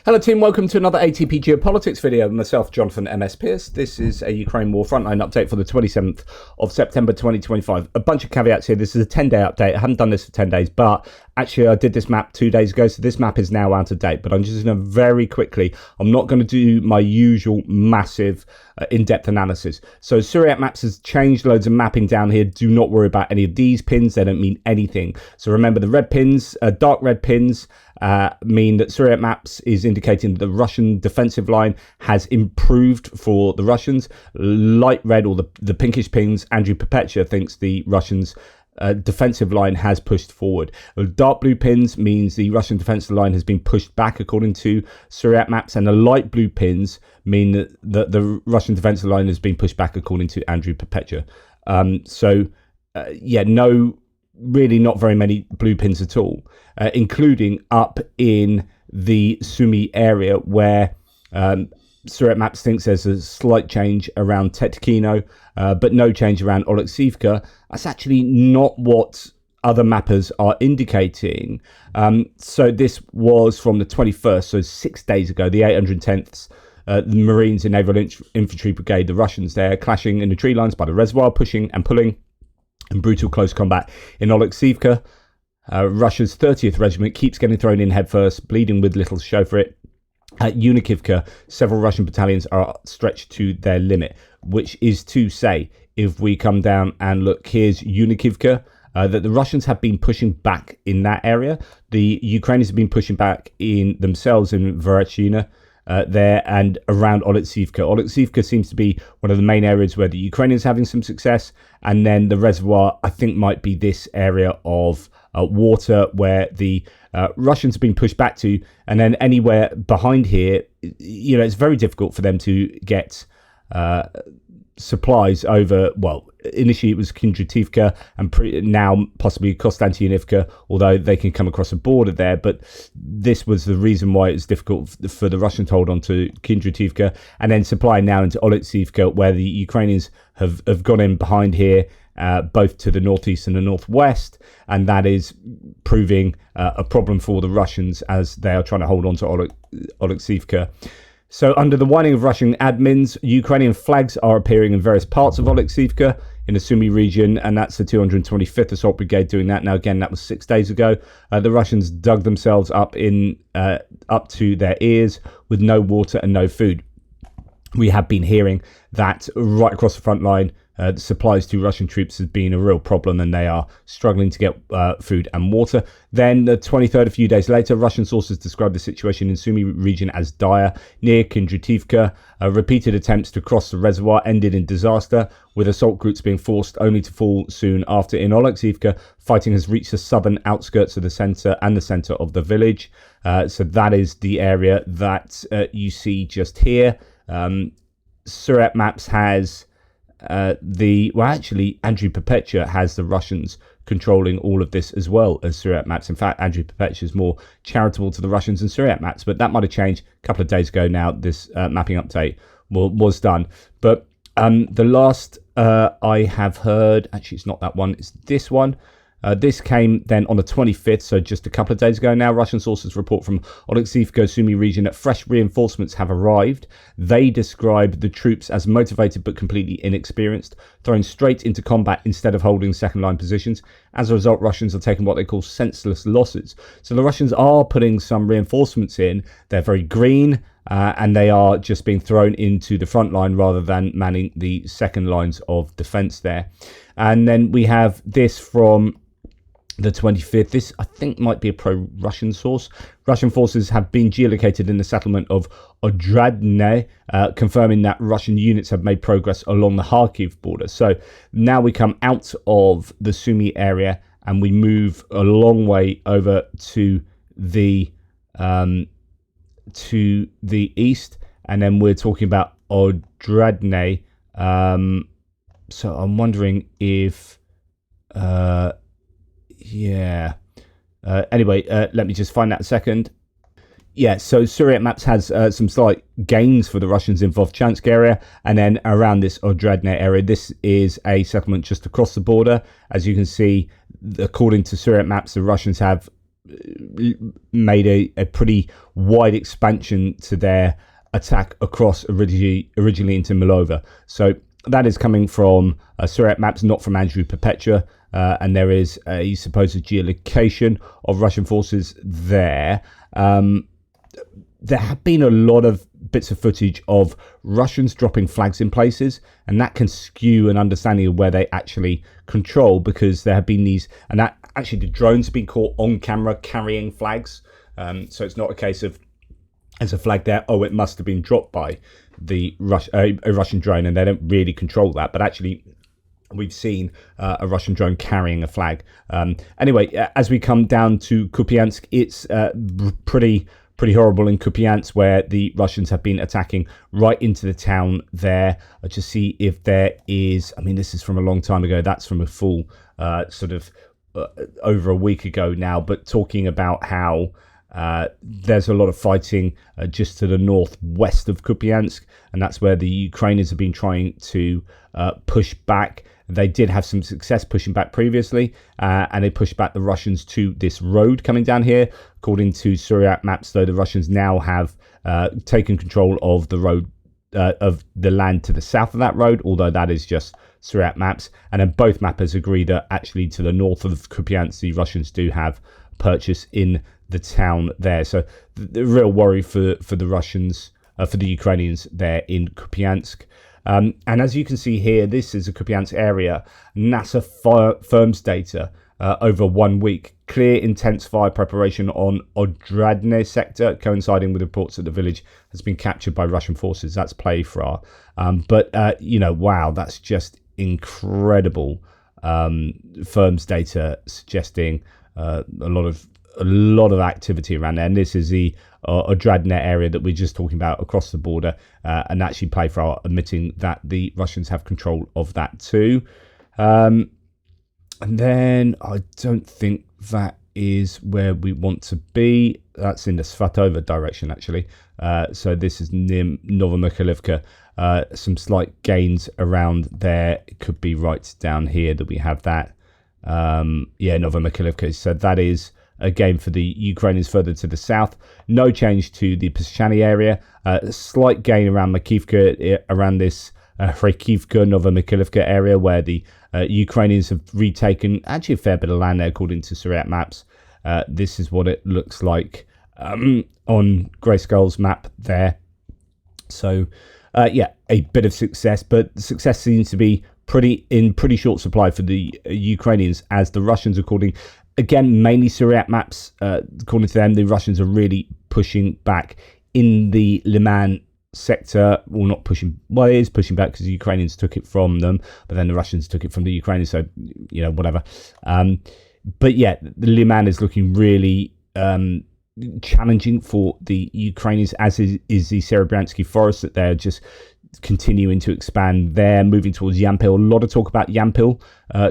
Hello team, welcome to another ATP Geopolitics video with myself, Jonathan MS Pearce. This is a Ukraine War Frontline update for the 27th of September 2025. A bunch of caveats here. This is a 10-day update. I haven't done this for 10 days, but actually I did this map 2 days ago, so this map is now out of date. But I'm just going to very quickly, I'm not going to do my usual massive in-depth analysis. So Syriac maps has changed loads of mapping down here. Do not worry about any of these pins. They don't mean anything. So remember the red pins, dark red pins, mean that Syriac maps is indicating that the Russian defensive line has improved for the Russians. Light red, or the pinkish pins, Andrew thinks the Russians' defensive line has pushed forward. Dark blue pins means the Russian defensive line has been pushed back according to Syriac maps, and the light blue pins mean that the Russian defensive line has been pushed back according to Andrew really not very many blue pins at all, including up in the Sumy area where Syriac maps thinks there's a slight change around Tetkino, but no change around Oleksiivka. That's actually not what other mappers are indicating. So this was from the 21st, so 6 days ago, the 810th the Marines and Naval Infantry Brigade, the Russians there, clashing in the tree lines by the reservoir, pushing and pulling in brutal close combat in Oleksiivka. Russia's 30th Regiment keeps getting thrown in headfirst, bleeding with little to show for it. At Yunakivka, several Russian battalions are stretched to their limit, which is to say, if we come down and look, here's Yunakivka, that the Russians have been pushing back in that area. The Ukrainians have been pushing back in themselves in Vuhledar there and around Oleksiivka. Oleksiivka seems to be one of the main areas where the Ukrainians are having some success, and then the reservoir, I think, might be this area of water where the Russians have been pushed back to, and then anywhere behind here, you know, it's very difficult for them to get supplies over. Well, initially it was Kindrativka and now possibly Kupiansk, although they can come across a border there, but this was the reason why it was difficult for the Russians to hold on to Kindrativka, and then supply now into Oleksiivka, where the Ukrainians have gone in behind here, both to the northeast and the northwest, and that is proving a problem for the Russians as they are trying to hold on to Oleksiivka. So under the whining of Russian admins, Ukrainian flags are appearing in various parts of Oleksiivka in the Sumy region, and that's the 225th Assault Brigade doing that. Now, again, that was 6 days ago. The Russians dug themselves up to their ears with no water and no food. We have been hearing that right across the front line, the supplies to Russian troops has been a real problem, and they are struggling to get food and water. Then the 23rd, a few days later, Russian sources described the situation in Sumy region as dire. Near Kindrativka, repeated attempts to cross the reservoir ended in disaster, with assault groups being forced only to fall soon after. In Oleksiivka, fighting has reached the southern outskirts of the centre and the centre of the village. So that is the area that you see just here. Syriac maps has Andrew has the Russians controlling all of this as well as Syriac maps. In fact, Andrew is more charitable to the Russians than Syriac maps, but that might have changed a couple of days ago now. This mapping update was done. But the last I have heard, actually it's not that one, it's this one. This came then on the 25th, so just a couple of days ago now. Russian sources report from Oleksiivka, Sumy region that fresh reinforcements have arrived. They describe the troops as motivated but completely inexperienced, thrown straight into combat instead of holding second-line positions. As a result, Russians are taking what they call senseless losses. So the Russians are putting some reinforcements in. They're very green, and they are just being thrown into the front line rather than manning the second lines of defence there. And then we have this from the 25th. This, I think, might be a pro-Russian source. Russian forces have been geolocated in the settlement of Odradne, confirming that Russian units have made progress along the Kharkiv border. So now we come out of the Sumy area and we move a long way over to the east, and then we're talking about Odradne. So I'm wondering if anyway, let me just find that a second. Yeah, so Syriac maps has some slight gains for the Russians in Vovchansk area, and then around this Odradne area. This is a settlement just across the border. As you can see, according to Syriac maps, the Russians have made a pretty wide expansion to their attack across originally into Milova. So that is coming from Surat maps, not from Andrew Perpetua, and there is a supposed geolocation of Russian forces there. There have been a lot of bits of footage of Russians dropping flags in places, and that can skew an understanding of where they actually control, because there have been these, and that actually the drones have been caught on camera carrying flags. So it's not a case of there's a flag there, oh, it must have been dropped by a Russian drone, and they don't really control that. But actually, we've seen a Russian drone carrying a flag. Anyway, as we come down to Kupiansk, it's pretty horrible in Kupiansk, where the Russians have been attacking right into the town there. I'll just see if there is, I mean, this is from a long time ago. That's from a full over a week ago now, but talking about how there's a lot of fighting just to the northwest of Kupiansk, and that's where the Ukrainians have been trying to push back. They did have some success pushing back previously, and they pushed back the Russians to this road coming down here. According to Surat maps, though, the Russians now have taken control of the road, of the land to the south of that road, although that is just Surat maps. And then both mappers agree that actually to the north of Kupiansk, the Russians do have purchase in the town there. So the real worry for the Russians, for the Ukrainians there in Kupiansk. And as you can see here, this is a Kupiansk area. NASA firms data over 1 week. Clear intense fire preparation on Odradne sector, coinciding with reports that the village has been captured by Russian forces. That's Playfra. But wow, that's just incredible. Firms data suggesting a lot of activity around there, and this is the Odradne area that we're just talking about across the border, and actually Playfra admitting that the Russians have control of that too. And then I don't think that is where we want to be. That's in the Svatova direction, actually. So this is near Novopavliske. Some slight gains around there. It could be right down here that we have that. Novopavliske. So that is a game for the Ukrainians further to the south. No change to the Pashchany area. A slight gain around Makivka, around this Kharkiv, Novopavliske area, where the Ukrainians have retaken actually a fair bit of land there, according to Surat maps. This is what it looks like on Grayskull's map there. So, a bit of success, but success seems to be pretty short supply for the Ukrainians, as the Russians, again, mainly Surat maps, according to them, the Russians are really pushing back in the Lyman sector. Well, not pushing, well, it is pushing back because the Ukrainians took it from them, but then the Russians took it from the Ukrainians, so, whatever. But yeah, the Lyman is looking really challenging for the Ukrainians, as is the Serebranski forest, that they're just continuing to expand there, moving towards Yampil. A lot of talk about Yampil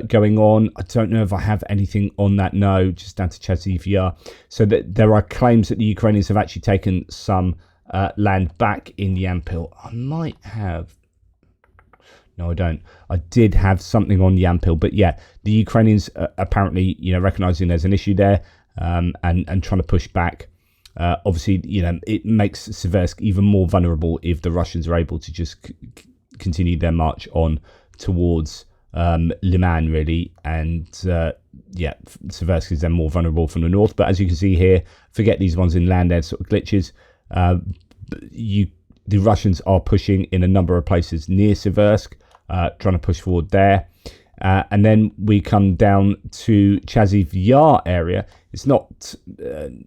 going on. I don't know if I have anything on that. No, just down to Chasiv Yar. So that there are claims that the Ukrainians have actually taken some land back in Yampil. I might have. No, I don't. I did have something on Yampil, but yeah, the Ukrainians apparently, recognizing there's an issue there, and trying to push back. Obviously, it makes Seversk even more vulnerable if the Russians are able to just continue their march on towards Lyman, really. And Seversk is then more vulnerable from the north. But as you can see here, forget these ones in land, they're sort of glitches. The Russians are pushing in a number of places near Seversk, trying to push forward there. And then we come down to Chasiv Yar area. It's not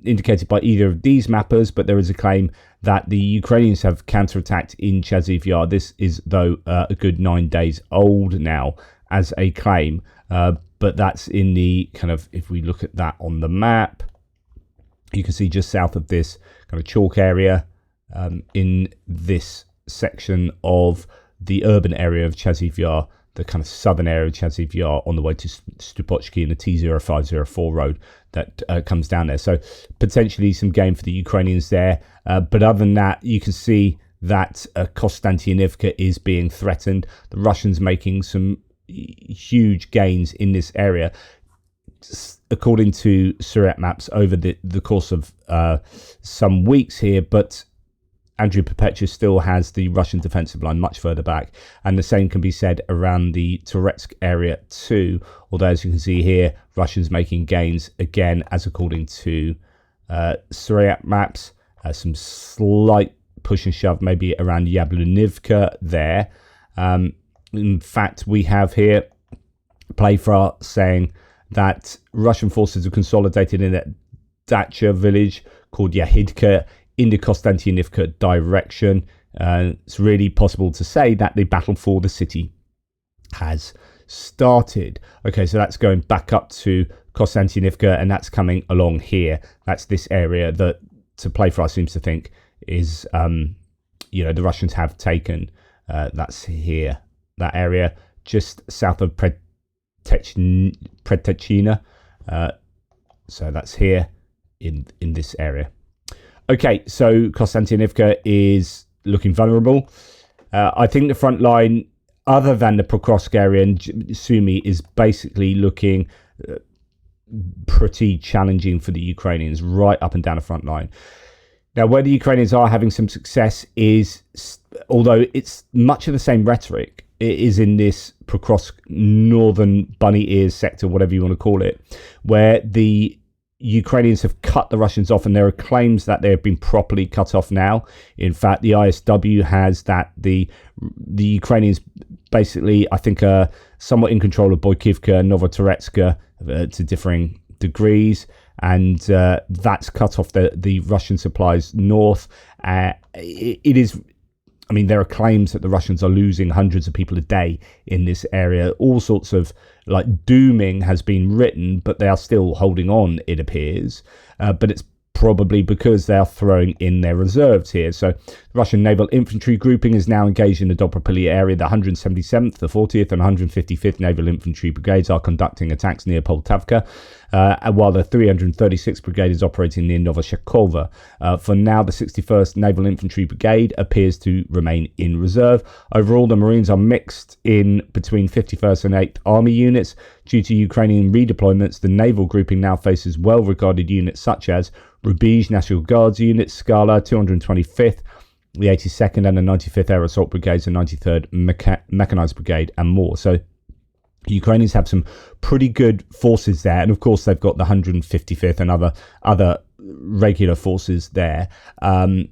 indicated by either of these mappers, but there is a claim that the Ukrainians have counterattacked in Chasiv Yar. This is, though, a good 9 days old now as a claim. But that's in the kind of, if we look at that on the map, you can see just south of this kind of chalk area, in this section of the urban area of Chasiv Yar, the kind of southern area of Chasiv Yar, on the way to Stupochki and the T0504 road that comes down there. So potentially some gain for the Ukrainians there. But other than that, you can see that Konstantinivka is being threatened. The Russians making some huge gains in this area. according to Suriyat maps over the course of some weeks here, but Dnepropetrovsk still has the Russian defensive line much further back, and the same can be said around the Novotoretske area too, although as you can see here, Russians making gains again, as according to Suriyat maps, some slight push and shove maybe around Yablonivka there. In fact, we have here Playfra saying that Russian forces have consolidated in a dacha village called Yahidka in the Konstantinivka direction. It's really possible to say that the battle for the city has started. Okay, so that's going back up to Konstantinivka, and that's coming along here. That's this area that, to Playfra, seems to think is, the Russians have taken. That's here, that area just south of Pretechina. So that's here in this area. Okay, so Konstantinivka is looking vulnerable. I think the front line, other than the Pokrovsk area and Sumy, is basically looking pretty challenging for the Ukrainians right up and down the front line. Now, where the Ukrainians are having some success is, although it's much of the same rhetoric, it is in this Pokrovsk northern bunny ears sector, whatever you want to call it, where the Ukrainians have cut the Russians off, and there are claims that they have been properly cut off now. In fact, the ISW has that the Ukrainians basically, I think, are somewhat in control of Pankivka and Novotoretske to differing degrees, and that's cut off the Russian supplies north. It is, I mean, there are claims that the Russians are losing hundreds of people a day in this area. All sorts of dooming has been written, but they are still holding on, it appears. But it's probably because they are throwing in their reserves here. So the Russian naval infantry grouping is now engaged in the Dobropillia area. The 177th, the 40th and 155th Naval Infantry Brigades are conducting attacks near Poltavka, while the 336th Brigade is operating near Novotoretske. For now, the 61st Naval Infantry Brigade appears to remain in reserve. Overall, the Marines are mixed in between 51st and 8th Army units. Due to Ukrainian redeployments, the naval grouping now faces well-regarded units such as Rubij National Guards units, Scala, 225th, the 82nd and the 95th Air Assault Brigades, the 93rd Mechanized Brigade, and more. So Ukrainians have some pretty good forces there, and of course they've got the 155th and other regular forces there. The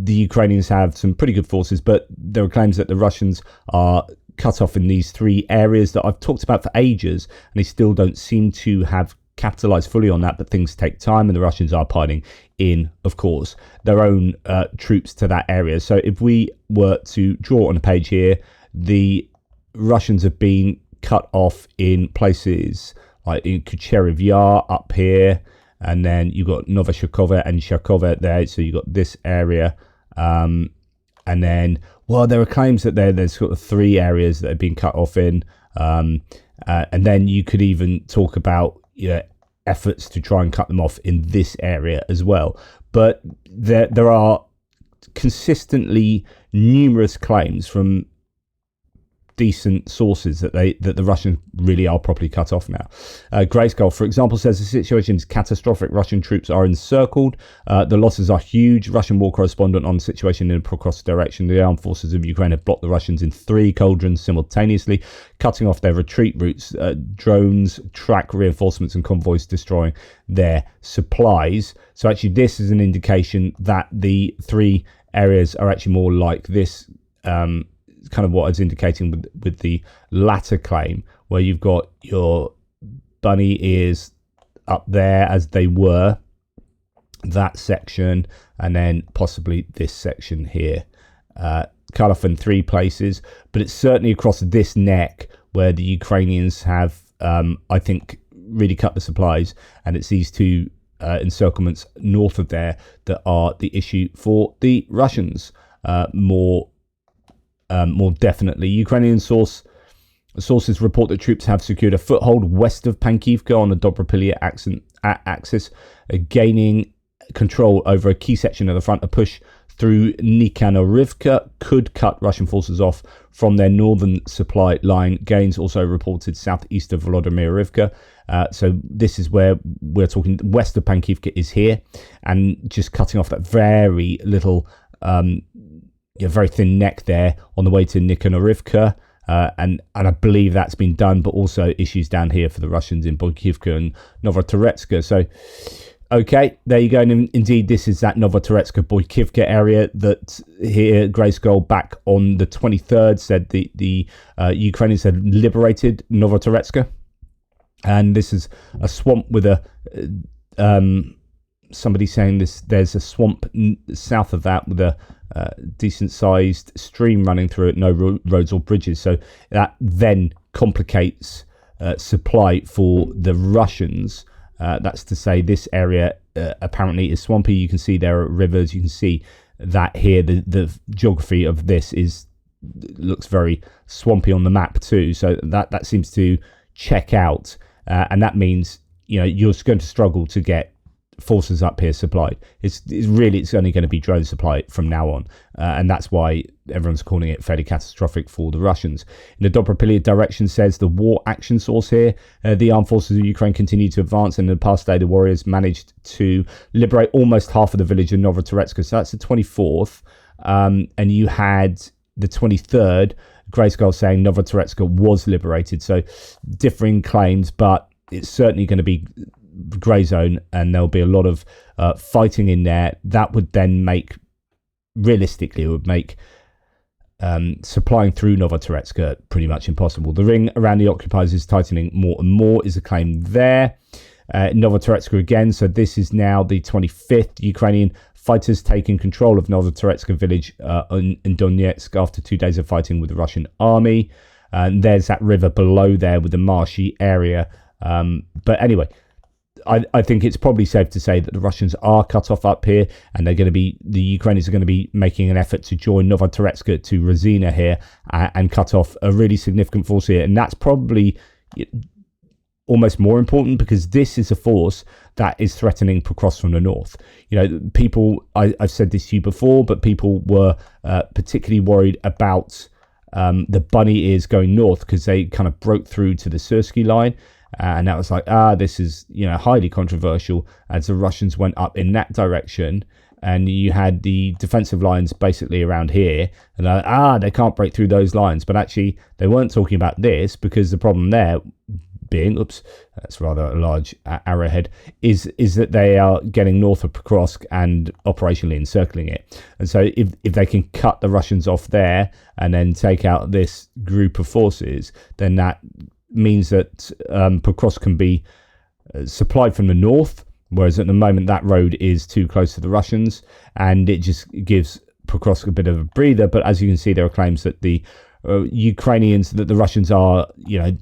Ukrainians have some pretty good forces, but there are claims that the Russians are cut off in these three areas that I've talked about for ages, and they still don't seem to have capitalized fully on that, but things take time, and the Russians are piling in, of course, their own troops to that area. So if we were to draw on a page here, the Russians have been cut off in places like in Chasiv Yar up here, and then you've got Novotoretske and Sharkova there, so you've got this area, and then, well, there are claims that there's sort of three areas that have been cut off in, and then you could even talk about efforts to try and cut them off in this area as well. But there are consistently numerous claims from decent sources that the Russians really are properly cut off now. Grayskull, for example, says the situation is catastrophic. Russian troops are encircled. The losses are huge. Russian war correspondent on the situation in the Pokrovsk direction. The armed forces of Ukraine have blocked the Russians in 3 cauldrons simultaneously, cutting off their retreat routes. Drones track reinforcements and convoys, destroying their supplies. So actually this is an indication that the 3 areas are actually more like this, kind of what I was indicating with the latter claim, where you've got your bunny ears up there as they were, that section, and then possibly this section here, cut off in 3 places. But it's certainly across this neck where the Ukrainians have, I think, really cut the supplies, and it's these 2 encirclements north of there that are the issue for the Russians more definitely. Ukrainian sources report that troops have secured a foothold west of Pankivka on the Dobropillia axis, gaining control over a key section of the front. A push through Nikhanorivka could cut Russian forces off from their northern supply line. Gains also reported southeast of Volodymyrivka. So this is where we're talking. West of Pankivka is here, and just cutting off that very little, very thin neck there on the way to Nikhanorivka. And I believe that's been done, but also issues down here for the Russians in Pankivka and Novotoretske. So, okay, there you go. And indeed, this is that Novotoretske Pankivka area that here Grayskull back on the 23rd said the Ukrainians had liberated Novotoretske. And this is a swamp with a somebody saying there's a swamp south of that with a decent sized stream running through it, no roads or bridges. So that then complicates supply for the Russians. That's to say, this area apparently is swampy. You can see there are rivers. You can see that here the geography of this looks very swampy on the map too. So that seems to check out, and that means you're going to struggle to get forces up here supplied. It's only going to be drone supply from now on, and that's why everyone's calling it fairly catastrophic for the Russians. In the Dobropillia direction, says the war action source here, the armed forces of Ukraine continue to advance, and in the past day the warriors managed to liberate almost half of the village of Novotoretske. So that's the 24th, and you had the 23rd, Grayskull saying Novotoretske was liberated. So differing claims, but it's certainly going to be grey zone, and there'll be a lot of fighting in there. That would then realistically make supplying through Novotoretske pretty much impossible. The ring around the occupiers is tightening more and more, is a claim there. Novotoretske again, so this is now the 25th. Ukrainian fighters taking control of Novotoretske village in Donetsk after 2 days of fighting with the Russian army. And there's that river below there with the marshy area. But anyway, I think it's probably safe to say that the Russians are cut off up here, and the Ukrainians are going to be making an effort to join Novotoretske to Rosina here and cut off a really significant force here. And that's probably almost more important, because this is a force that is threatening Pokrovsk from the north. People, I've said this to you before, but people were particularly worried about the bunny ears going north, because they kind of broke through to the Sursky line. And that was like, this is, highly controversial, as the Russians went up in that direction. And you had the defensive lines basically around here, and they can't break through those lines. But actually, they weren't talking about this, because the problem there being, that's rather a large arrowhead, is that they are getting north of Pokrovsk and operationally encircling it. And so if they can cut the Russians off there and then take out this group of forces, then that means that Pokrovsk can be supplied from the north, whereas at the moment that road is too close to the Russians, and it just gives Pokrovsk a bit of a breather. But as you can see, there are claims that the the Russians are,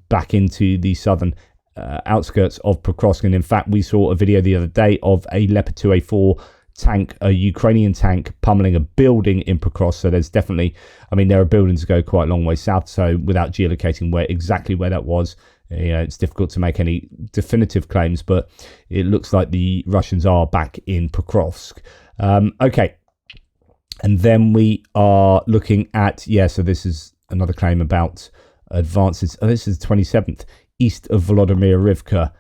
back into the southern outskirts of Pokrovsk. And in fact, we saw a video the other day of a Leopard 2A4 tank, a Ukrainian tank, pummeling a building in Pokrovsk. So there's definitely, there are buildings that go quite a long way south. So without geolocating exactly where that was, it's difficult to make any definitive claims, but it looks like the Russians are back in Pokrovsk. Okay. And then we are looking at, so this is another claim about advances. This is the 27th, east of Volodymyrivka.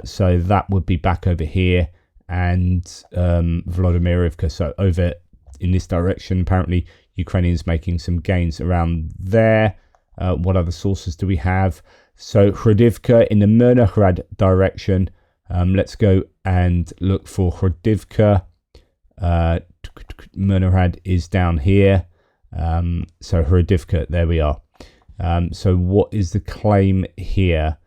So that would be back over here, and Volodymyrivka. So over in this direction, apparently Ukrainians making some gains around there. What other sources do we have? So Khrdivka in the Myrnohrad direction. Let's go and look for Khrdivka. Myrnohrad is down here. So Khrdivka, there we are. So what is the claim here?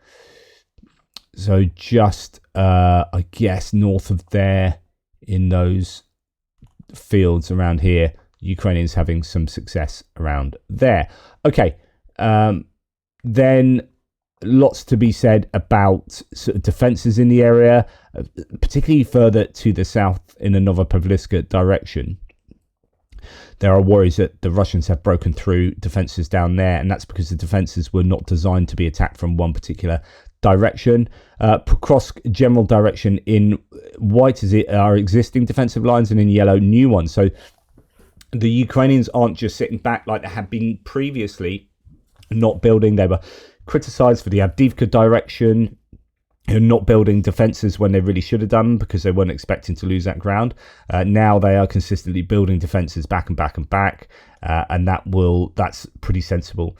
So just, I guess, north of there in those fields around here, Ukrainians having some success around there. Okay, then lots to be said about sort of defences in the area, particularly further to the south in the Novopavliske direction. There are worries that the Russians have broken through defences down there, and that's because the defences were not designed to be attacked from one particular direction. Pokrovsk general direction in white is our existing defensive lines, and in yellow new ones. So the Ukrainians aren't just sitting back like they had been previously, not building. They were criticized for the Avdiivka direction, not building defenses when they really should have done because they weren't expecting to lose that ground. Now they are consistently building defenses back and back and back, and that's pretty sensible.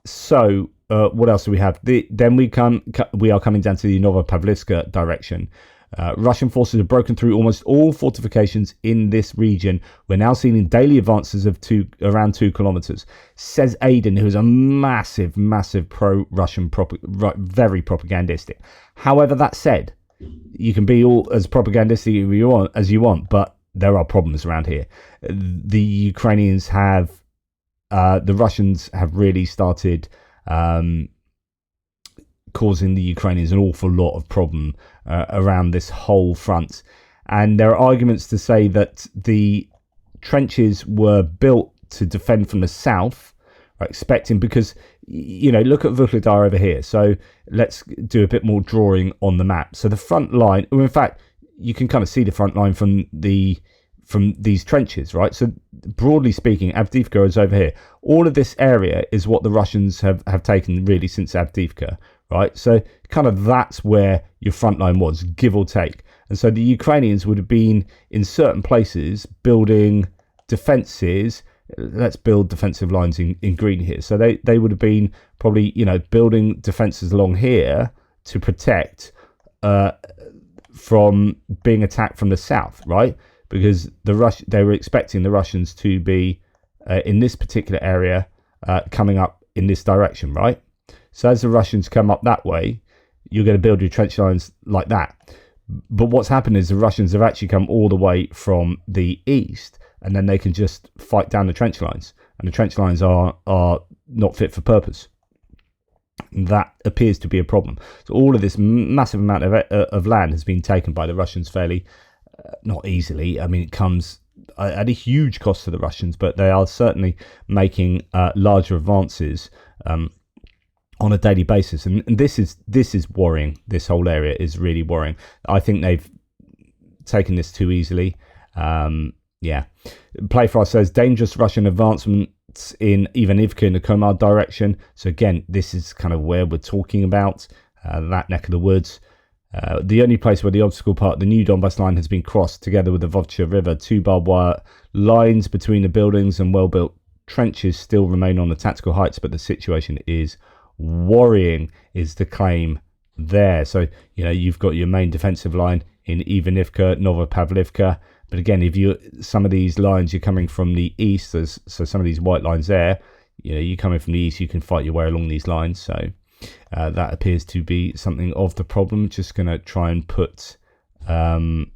So what else do we have? Then we are coming down to the Novopavliske direction. Russian forces have broken through almost all fortifications in this region. We're now seeing daily advances of around 2 kilometers, says Aiden, who is a massive pro-Russian, very propagandistic. However, that said, you can be all as propagandistic as you want, but there are problems around here. The Ukrainians have, the Russians have really started causing the Ukrainians an awful lot of problem around this whole front. And there are arguments to say that the trenches were built to defend from the south, expecting, because, look at Vuhledar over here. So let's do a bit more drawing on the map. So the front line, or in fact, you can kind of see the front line from these trenches, right? So broadly speaking, Avdiivka is over here. All of this area is what the Russians have taken really since Avdiivka, right? So kind of that's where your front line was, give or take. And so the Ukrainians would have been in certain places building defenses. Let's build defensive lines in green here. So they would have been probably, building defenses along here to protect from being attacked from the south, right? Because they were expecting the Russians to be in this particular area coming up in this direction, right? So as the Russians come up that way, you're going to build your trench lines like that. But what's happened is the Russians have actually come all the way from the east, and then they can just fight down the trench lines. And the trench lines are not fit for purpose. That appears to be a problem. So all of this massive amount of land has been taken by the Russians fairly, not easily. I mean, it comes at a huge cost to the Russians, but they are certainly making larger advances on a daily basis, and this is worrying. This whole area is really worrying. I think they've taken this too easily. Playfast says dangerous Russian advancements in Ivanivka in the Komar direction. So again, this is kind of where we're talking about, that neck of the woods. The only place where the obstacle part, the new Donbass line, has been crossed together with the Volodymyrivka River. 2 barbed wire lines between the buildings and well-built trenches still remain on the tactical heights, but the situation is worrying, is the claim there. So, you've got your main defensive line in Ivanivka, Novopavliske, but again, some of these lines, you're coming from the east, so some of these white lines there, you're coming from the east, you can fight your way along these lines. So that appears to be something of the problem. Just going to try and put Ivanivka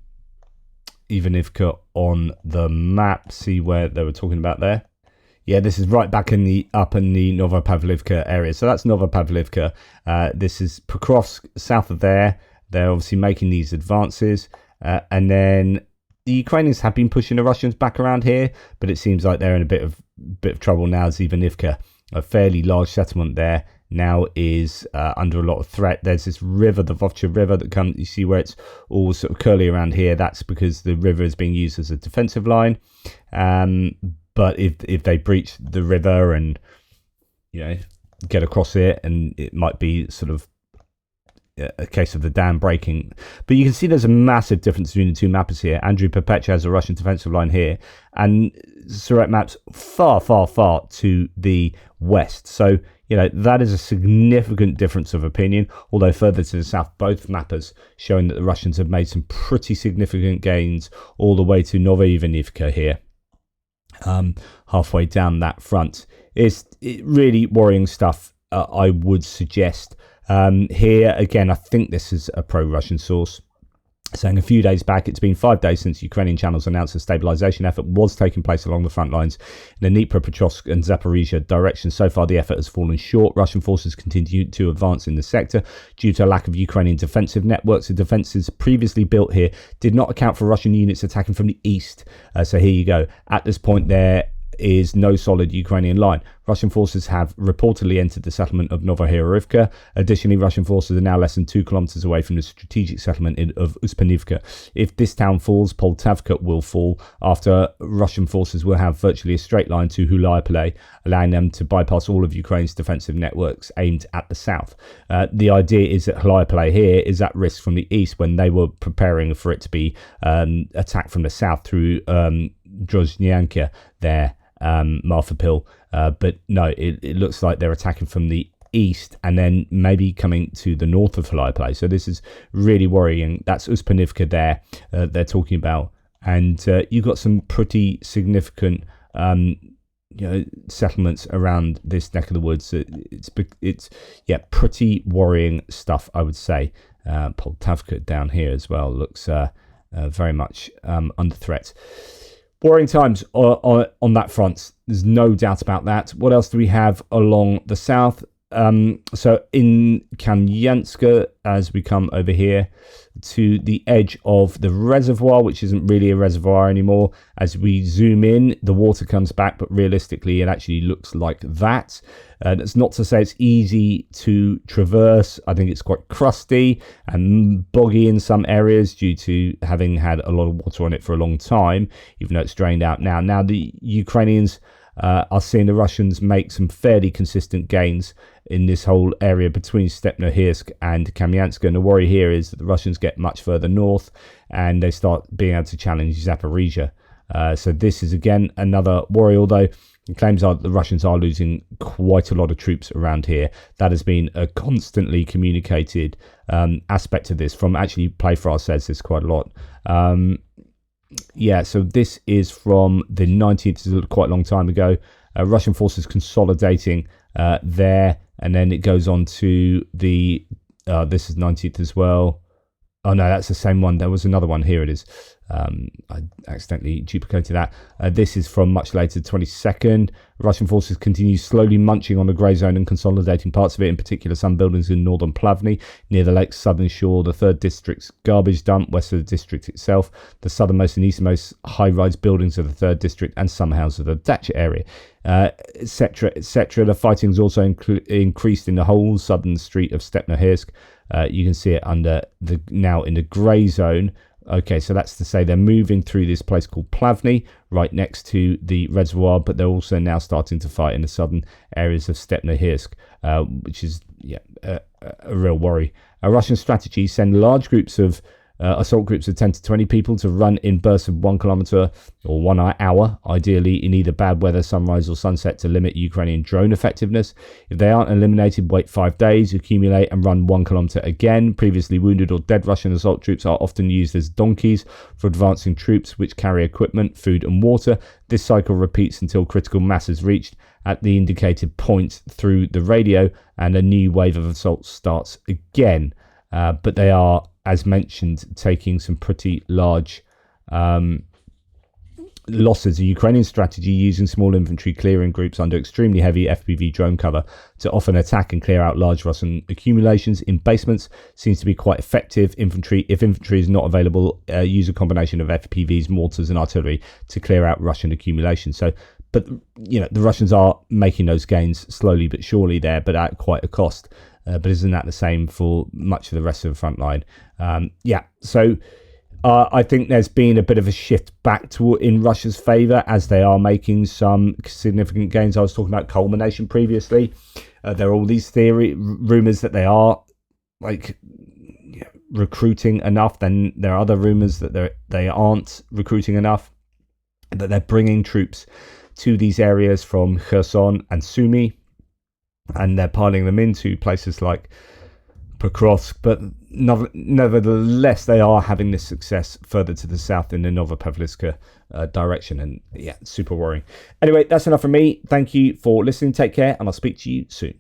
on the map, see where they were talking about there. Yeah, this is right back in the Novopavlivka area. So that's Novopavlivka. This is Pokrovsk, south of there. They're obviously making these advances. And then the Ukrainians have been pushing the Russians back around here, but it seems like they're in a bit of trouble now. Ivanivka, a fairly large settlement there, now is under a lot of threat. There's this river, the Volodymyrivka River, that comes. You see where it's all sort of curly around here. That's because the river is being used as a defensive line. But if they breach the river and get across it, and it might be sort of a case of the dam breaking. But you can see there's a massive difference between the two mappers here. Andrew Perpetua has a Russian defensive line here, and Suret maps far to the west. So that is a significant difference of opinion. Although further to the south, both mappers showing that the Russians have made some pretty significant gains all the way to Novoivanivka here. Halfway down that front. It's really worrying stuff, I would suggest. Here, again, I think this is a pro-Russian source, saying a few days back, it's been 5 days since Ukrainian channels announced a stabilisation effort was taking place along the front lines in the Dnepropetrovsk and Zaporozhye direction. So far, the effort has fallen short. Russian forces continue to advance in the sector due to a lack of Ukrainian defensive networks. The defences previously built here did not account for Russian units attacking from the east. So here you go. At this point, they're is no solid Ukrainian line. Russian forces have reportedly entered the settlement of Novotoretske. Additionally, Russian forces are now less than 2 kilometers away from the strategic settlement of Uspannivka. If this town falls, Poltavka will fall, after Russian forces will have virtually a straight line to Vuhledar, allowing them to bypass all of Ukraine's defensive networks aimed at the south. The idea is that Vuhledar here is at risk from the east when they were preparing for it to be attacked from the south through Drozhnyanka there, Marfapil. But no, it looks like they're attacking from the east and then maybe coming to the north of Vuhledar. So this is really worrying. That's Uspannivka there they're talking about. And you've got some pretty significant settlements around this neck of the woods. It's pretty worrying stuff, I would say. Poltavka down here as well looks very much under threat. Worrying times on that front. There's no doubt about that. What else do we have along the south? So in Kamyanska, as we come over here to the edge of the reservoir, which isn't really a reservoir anymore, as we zoom in, the water comes back, but realistically, it actually looks like that. That's not to say it's easy to traverse. I think it's quite crusty and boggy in some areas due to having had a lot of water on it for a long time, even though it's drained out now. Now, the Ukrainians are seeing the Russians make some fairly consistent gains in this whole area between Stepnohirsk and Kamyanska. And the worry here is that the Russians get much further north and they start being able to challenge Zaporizhzhia. So this is, again, another worry, although the claims are that the Russians are losing quite a lot of troops around here. That has been a constantly communicated aspect of this. From actually, Playfar says this quite a lot. So this is from the 19th, this is quite a long time ago. Russian forces consolidating there, and then it goes on to the, this is 19th as well. Oh no, that's the same one. There was another one. Here it is. I accidentally duplicated that. This is from much later, 22nd. Russian forces continue slowly munching on the grey zone and consolidating parts of it, in particular some buildings in northern Plavny, near the lake's southern shore, the 3rd district's garbage dump, west of the district itself, the southernmost and easternmost high-rise buildings of the 3rd district, and some houses of the Dacha area, etc., etc. The fighting's also increased in the whole southern street of Stepnohirsk. You can see it under now in the grey zone. Okay, so that's to say they're moving through this place called Plavny, right next to the reservoir, but they're also now starting to fight in the southern areas of Stepnohirsk, which is a real worry. A Russian strategy: send large groups of assault groups of 10 to 20 people to run in bursts of 1 kilometer or 1 hour, ideally in either bad weather, sunrise or sunset, to limit Ukrainian drone effectiveness. If they aren't eliminated, wait 5 days, accumulate and run 1 kilometer again. Previously wounded or dead Russian assault troops are often used as donkeys for advancing troops which carry equipment, food and water. This cycle repeats until critical mass is reached at the indicated point through the radio, and a new wave of assault starts again. But they are, as mentioned, taking some pretty large losses. A Ukrainian strategy using small infantry clearing groups under extremely heavy FPV drone cover to often attack and clear out large Russian accumulations in basements seems to be quite effective. If infantry is not available, use a combination of FPVs, mortars and artillery to clear out Russian accumulations. So, but the Russians are making those gains slowly but surely there, but at quite a cost. But isn't that the same for much of the rest of the front line? So I think there's been a bit of a shift back in Russia's favour as they are making some significant gains. I was talking about culmination previously. There are all these rumours that they are recruiting enough. Then there are other rumours that they aren't recruiting enough, that they're bringing troops to these areas from Kherson and Sumy, and they're piling them into places like Pokrovsk, but nevertheless they are having this success further to the south in the Novopavliske direction, and super worrying. Anyway, that's enough from me. Thank you for listening, take care, and I'll speak to you soon.